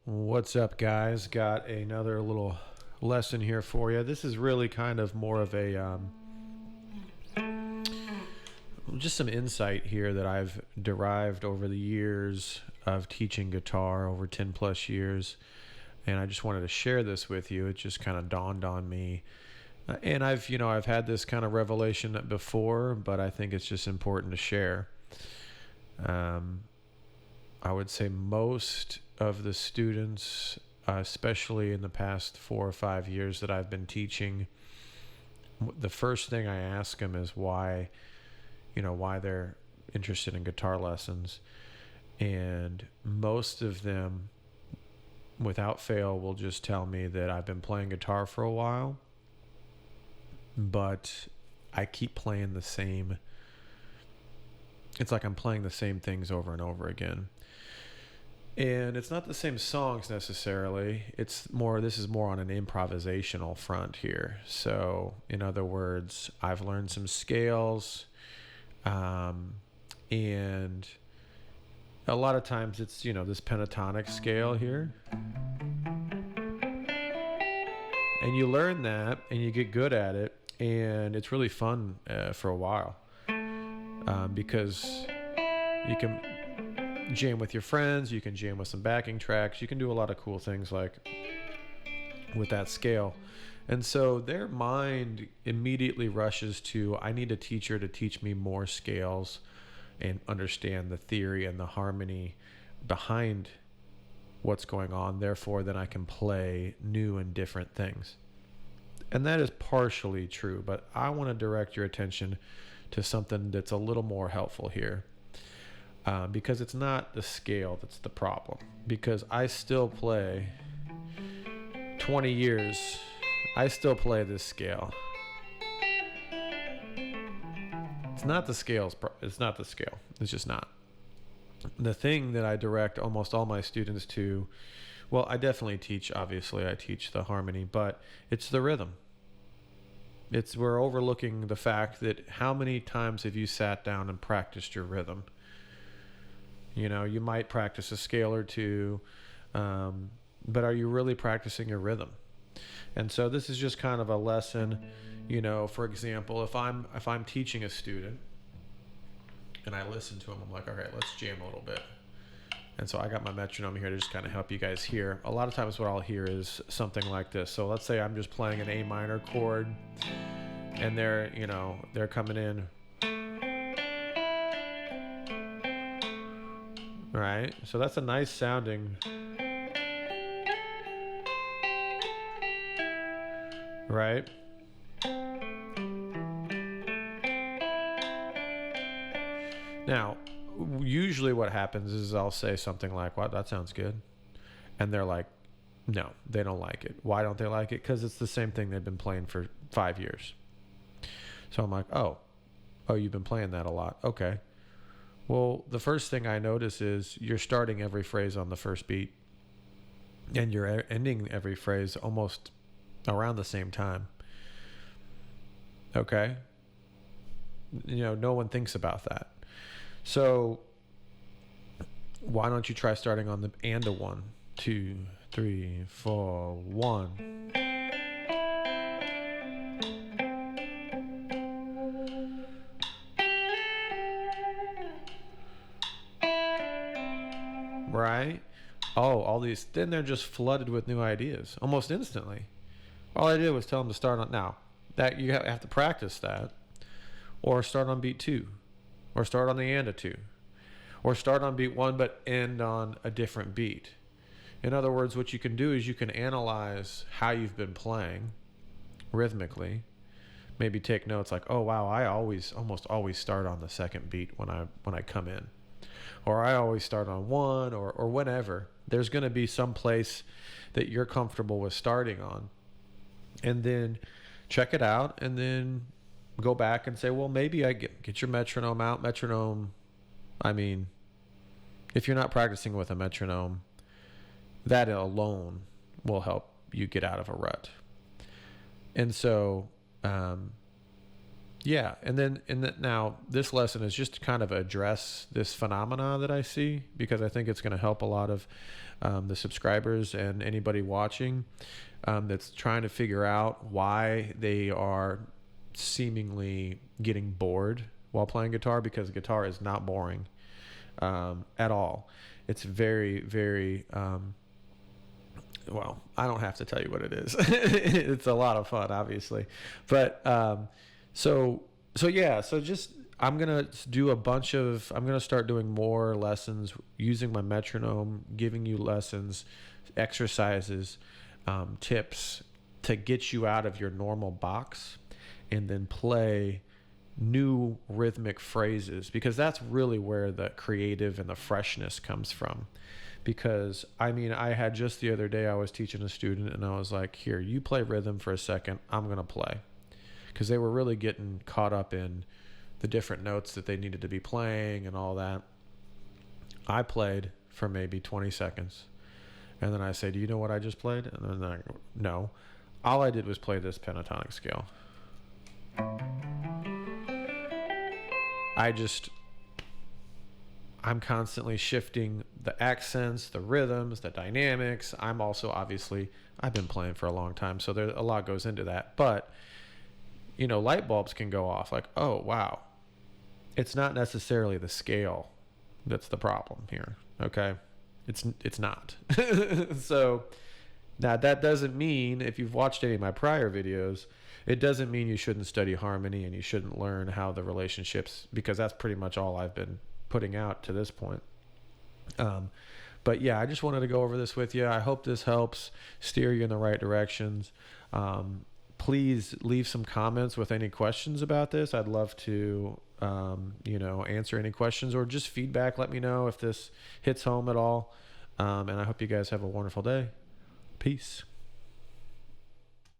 What's up, guys? Got another little lesson here for you. This is really kind of more of a just some insight here that I've derived over the years of teaching guitar, over 10 plus years. And I just wanted to share this with you. It just kind of dawned on me. And I've had this kind of revelation before, but I think it's just important to share. I would say most of the students, especially in the past 4 or 5 years that I've been teaching, the first thing I ask them is why they're interested in guitar lessons. And most of them, without fail, will just tell me that I've been playing guitar for a while, but I keep playing the same. It's like I'm playing the same things over and over again. And it's not the same songs necessarily. This is more on an improvisational front here. So, in other words, I've learned some scales, and a lot of times it's, this pentatonic scale here. And you learn that and you get good at it, and it's really fun for a while, because you can jam with your friends, you can jam with some backing tracks, you can do a lot of cool things like with that scale. And so their mind immediately rushes to, I need a teacher to teach me more scales and understand the theory and the harmony behind what's going on. Therefore, then I can play new and different things. And that is partially true, but I want to direct your attention to something that's a little more helpful here. Because it's not the scale that's the problem. Because I still play 20 years, I still play this scale. It's not the scale. It's just not. The thing that I direct almost all my students to, well, I definitely teach, obviously, I teach the harmony, but it's the rhythm. We're overlooking the fact that how many times have you sat down and practiced your rhythm? You might practice a scale or two, but are you really practicing your rhythm? And so this is just kind of a lesson. For example, if I'm teaching a student and I listen to them, I'm like, all right, let's jam a little bit. And so I got my metronome here to just kind of help you guys hear. A lot of times what I'll hear is something like this. So let's say I'm just playing an A minor chord, and they're coming in. Right? So that's a nice sounding. Right? Now, usually what happens is I'll say something like, wow, that sounds good. And they're like, no, they don't like it. Why don't they like it? Because it's the same thing they've been playing for 5 years. So I'm like, oh, you've been playing that a lot. Okay. Well, the first thing I notice is you're starting every phrase on the first beat, and you're ending every phrase almost around the same time. Okay? No one thinks about that. So why don't you try starting on the and a 1, 2, 3, 4, 1. Right? All these, then they're just flooded with new ideas almost instantly. All I did was tell them to start on, now that you have to practice that, or start on beat 2, or start on the and a 2, or start on beat 1 but end on a different beat. In other words, what you can do is you can analyze how you've been playing rhythmically. Maybe take notes like, oh wow, I almost always start on the second beat when I come in. Or I always start on 1, or whenever. There's going to be some place that you're comfortable with starting on. And then check it out, and then go back and say, well, maybe I get your metronome out. Metronome, if you're not practicing with a metronome, that alone will help you get out of a rut. And so Yeah, now this lesson is just to kind of address this phenomena that I see, because I think it's going to help a lot of the subscribers and anybody watching that's trying to figure out why they are seemingly getting bored while playing guitar, because guitar is not boring at all. It's very, very well, I don't have to tell you what it is. It's a lot of fun, obviously, but so just I'm gonna start doing more lessons using my metronome, giving you lessons, exercises, tips to get you out of your normal box, and then play new rhythmic phrases, because that's really where the creative and the freshness comes from. Because I mean, I had just the other day, I was teaching a student and I was like, here, you play rhythm for a second, I'm gonna play, because they were really getting caught up in the different notes that they needed to be playing and all that. I played for maybe 20 seconds, and then I say, do you know what I just played? And then I go, no, all I did was play this pentatonic scale. I'm constantly shifting the accents, the rhythms, the dynamics. I'm also, obviously, I've been playing for a long time, so a lot goes into that. But, you know, light bulbs can go off like, oh, wow. It's not necessarily the scale that's the problem here, okay? It's not. So now that doesn't mean, if you've watched any of my prior videos, it doesn't mean you shouldn't study harmony and you shouldn't learn how the relationships, because that's pretty much all I've been putting out to this point. But yeah, I just wanted to go over this with you. I hope this helps steer you in the right directions. Please leave some comments with any questions about this. I'd love to, answer any questions, or just feedback. Let me know if this hits home at all. And I hope you guys have a wonderful day. Peace.